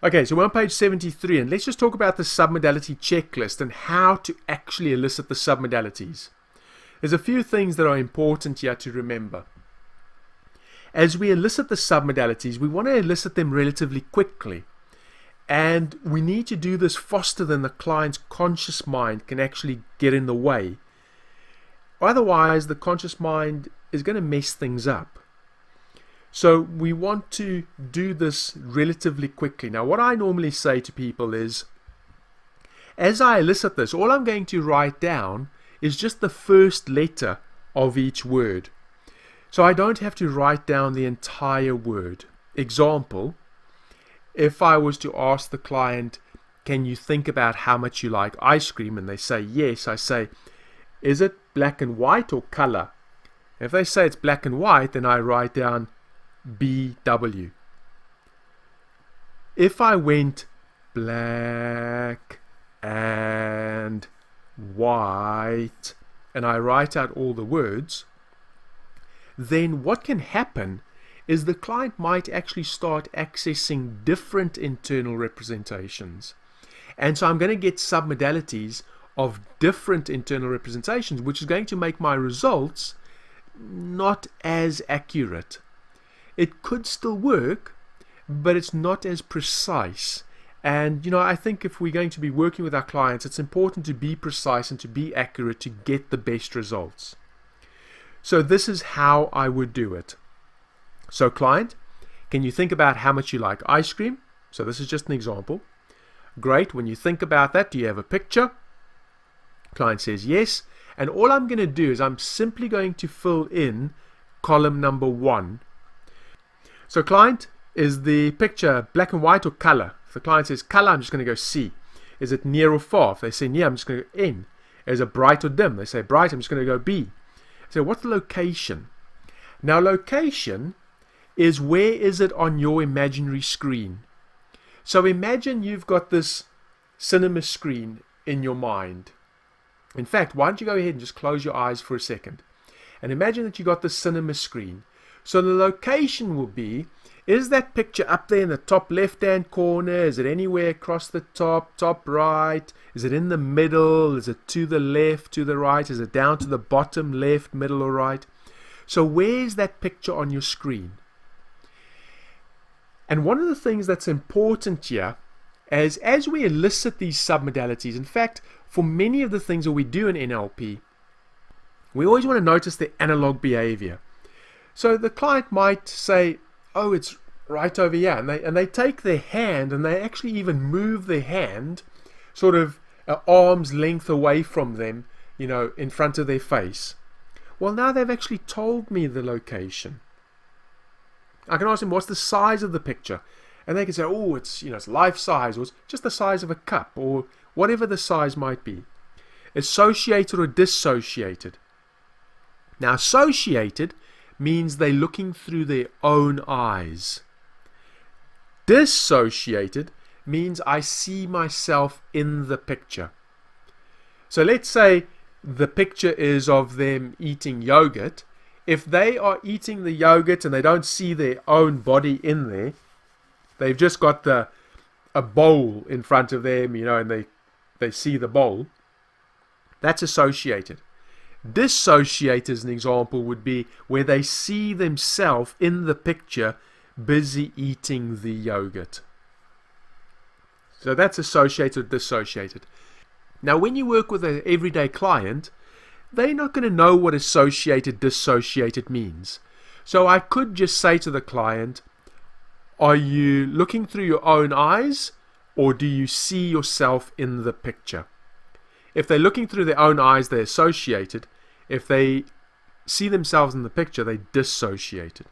Okay, so we're on page 73, and let's just talk about the submodality checklist and how to actually elicit the submodalities. There's a few things that are important here to remember. As we elicit the submodalities, we want to elicit them relatively quickly. And we need to do this faster than the client's conscious mind can actually get in the way. Otherwise, the conscious mind is going to mess things up. So we want to do this relatively quickly. Now, what I normally say to people is, as I elicit this, all I'm going to write down is just the first letter of each word. So I don't have to write down the entire word. Example, if I was to ask the client, can you think about how much you like ice cream? And they say yes, I say, is it black and white or color? If they say it's black and white, then I write down BW. If I went black and white and I write out all the words, then what can happen is the client might actually start accessing different internal representations. And so I'm going to get submodalities of different internal representations, which is going to make my results not as accurate. It could still work, but it's not as precise. And I think if we're going to be working with our clients, it's important to be precise and to be accurate to get the best results. So this is how I would do it. So client, can you think about how much you like ice cream? So this is just an example. Great. When you think about that, do you have a picture? Client says yes. And all I'm going to do is I'm simply going to fill in column number 1. So client, is the picture black and white or color? If the client says color, I'm just going to go C. Is it near or far? If they say near, I'm just going to go N. Is it bright or dim? They say bright, I'm just going to go B. So what's the location? Now location is where is it on your imaginary screen. So imagine you've got this cinema screen in your mind. In fact, why don't you go ahead and just close your eyes for a second. And imagine that you got the cinema screen. So the location will be, is that picture up there in the top left-hand corner? Is it anywhere across the top right? Is it in the middle? Is it to the left, to the right? Is it down to the bottom left, middle, or right? So where's that picture on your screen? And one of the things that's important here is as we elicit these submodalities, in fact, for many of the things that we do in NLP, we always want to notice the analog behavior. So the client might say, oh, it's right over here. And they take their hand and they actually even move their hand sort of arm's length away from them, in front of their face. Well, now they've actually told me the location. I can ask them, what's the size of the picture? And they can say, oh, it's life size, or it's just the size of a cup, or whatever the size might be. Associated or dissociated. Now, associated means they're looking through their own eyes. Dissociated means I see myself in the picture. So let's say the picture is of them eating yogurt. If they are eating the yogurt and they don't see their own body in there, they've just got a bowl in front of them, and they see the bowl. That's associated. Dissociate, as an example, would be where they see themselves in the picture busy eating the yogurt. So that's associated or dissociated. Now, when you work with an everyday client, they're not going to know what associated, dissociated means. So I could just say to the client, are you looking through your own eyes, or do you see yourself in the picture? If they're looking through their own eyes, they're associated. If they see themselves in the picture, they're dissociated.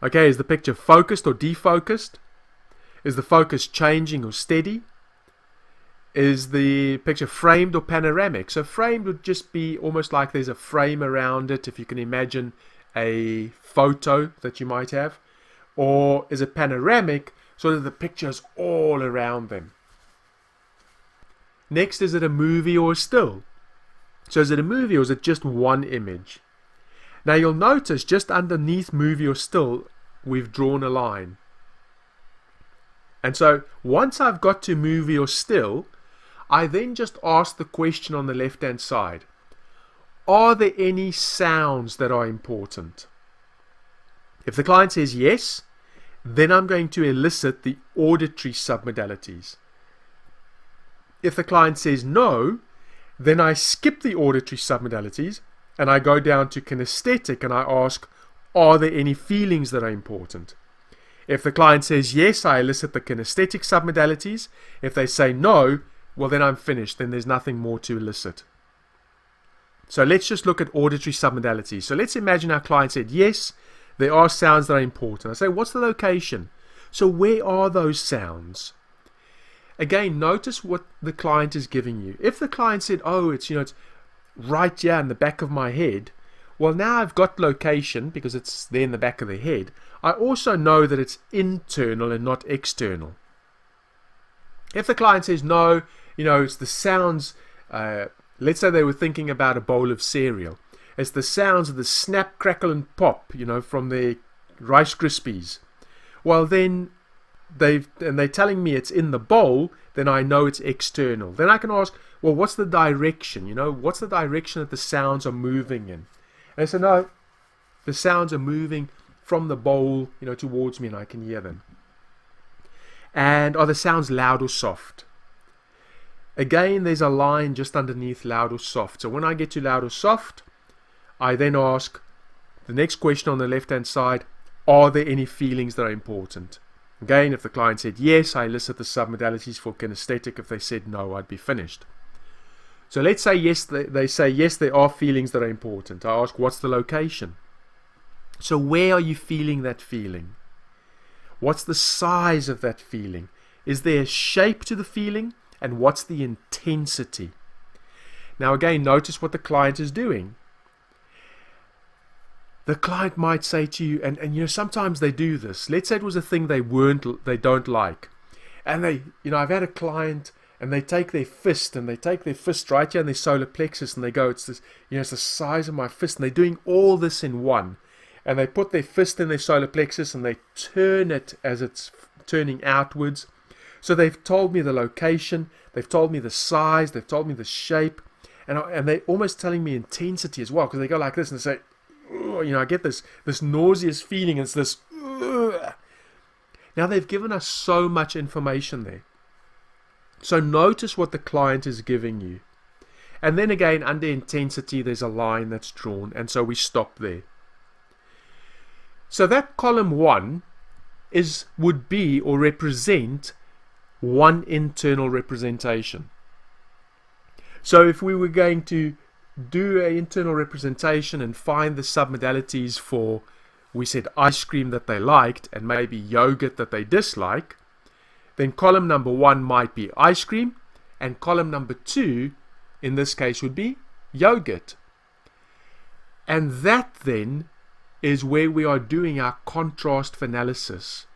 Okay, is the picture focused or defocused? Is the focus changing or steady? Is the picture framed or panoramic? So framed would just be almost like there's a frame around it, if you can imagine a photo that you might have. Or is it panoramic, so that the picture is all around them? Next, is it a movie or a still? So is it a movie or is it just one image? Now you'll notice just underneath movie or still, we've drawn a line. And so once I've got to move your still, I then just ask the question on the left-hand side. Are there any sounds that are important? If the client says yes, then I'm going to elicit the auditory submodalities. If the client says no, then I skip the auditory submodalities and I go down to kinesthetic and I ask, are there any feelings that are important? If the client says yes, I elicit the kinesthetic submodalities. If they say no, well then I'm finished. Then there's nothing more to elicit. So let's just look at auditory submodalities. So let's imagine our client said yes, there are sounds that are important. I say, what's the location? So where are those sounds? Again, notice what the client is giving you. If the client said, oh, it's right here in the back of my head, well, now I've got location because it's there in the back of the head. I also know that it's internal and not external. If the client says, no, it's the sounds, let's say they were thinking about a bowl of cereal. It's the sounds of the snap, crackle, and pop, from the Rice Krispies. Well, then they're telling me it's in the bowl, then I know it's external. Then I can ask, well, what's the direction? What's the direction that the sounds are moving in? And they say, no, the sounds are moving from the bowl, towards me, and I can hear them. And are the sounds loud or soft? Again, there's a line just underneath loud or soft. So when I get to loud or soft, I then ask the next question on the left-hand side, are there any feelings that are important? Again, if the client said yes, I elicit the submodalities for kinesthetic. If they said no, I'd be finished. So let's say yes, they say yes, there are feelings that are important. I ask, what's the location? So where are you feeling that feeling? What's the size of that feeling? Is there a shape to the feeling? And what's the intensity? Now again, notice what the client is doing. The client might say to you, and sometimes they do this. Let's say it was a thing they don't like. And I've had a client and they take their fist right here in their solar plexus and they go, it's this, it's the size of my fist, and they're doing all this in one. And they put their fist in their solar plexus and they turn it as it's turning outwards. So they've told me the location, they've told me the size, they've told me the shape, and they're almost telling me intensity as well, because they go like this and they say, I get this nauseous feeling, it's this. Now they've given us so much information there. So notice what the client is giving you. And then again, under intensity, there's a line that's drawn, and so we stop there. So that column 1 would be or represent one internal representation. So if we were going to do an internal representation and find the submodalities for, we said ice cream that they liked and maybe yogurt that they dislike, then column number 1 might be ice cream, and column number 2 in this case would be yogurt. And that then is where we are doing our contrast analysis.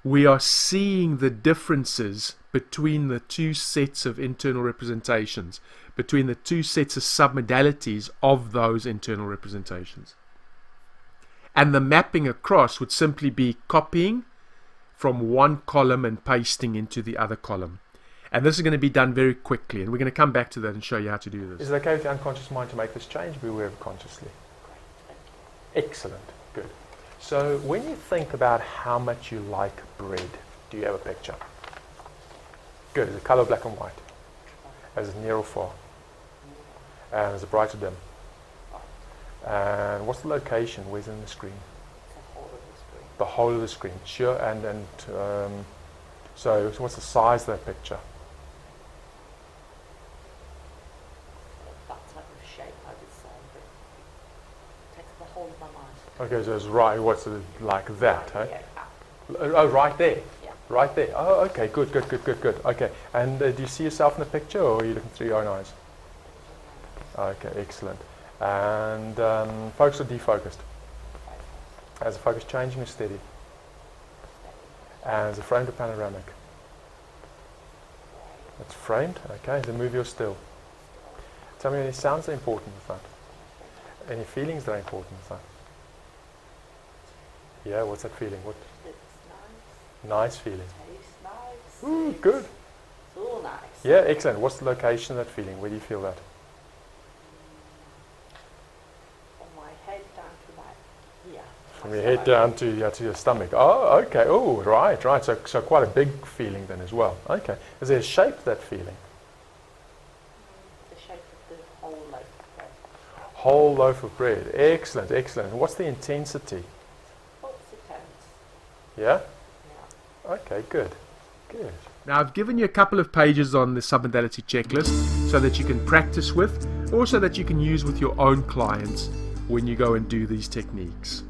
We are seeing the differences between the two sets of internal representations, between the two sets of submodalities of those internal representations. And the mapping across would simply be copying from one column and pasting into the other column. And this is going to be done very quickly, and we're going to come back to that and show you how to do this. Is it okay with the unconscious mind to make this change? Be aware of it consciously. Excellent. Good. So when you think about how much you like bread, do you have a picture? Good. Is it color black and white? Is it near or far? And is it bright or dim? And what's the location? Where's it in the screen? The whole of the screen. Sure. And so what's the size of that picture? That type of shape, I would say, but it takes the whole of my mind. Okay, so it's right. What's it like that? Huh? Yeah. Oh, right there. Yeah. Right there. Oh, okay. Good. Okay. And do you see yourself in the picture, or are you looking through your own eyes? Okay, excellent. And focused or defocused? As the focus changing or steady? And is it framed or panoramic? It's framed. Okay. Is the movie or still? Tell me any sounds that are important with that. Any feelings that are important with that. Yeah, what's that feeling? What? It's nice. Nice feeling. Tastes nice. Ooh, good. So nice. Yeah, excellent. What's the location of that feeling? Where do you feel that? From my head down to my ear. From your head down to your stomach. Oh, okay. Oh, right. So quite a big feeling then as well. Okay. Is there a shape to that feeling? The shape of the whole loaf of bread. Whole loaf of bread. Excellent. And what's the intensity? What's the tense? Yeah? Yeah. Okay, good. Now I've given you a couple of pages on the submodality checklist so that you can practice with, or so that you can use with your own clients when you go and do these techniques.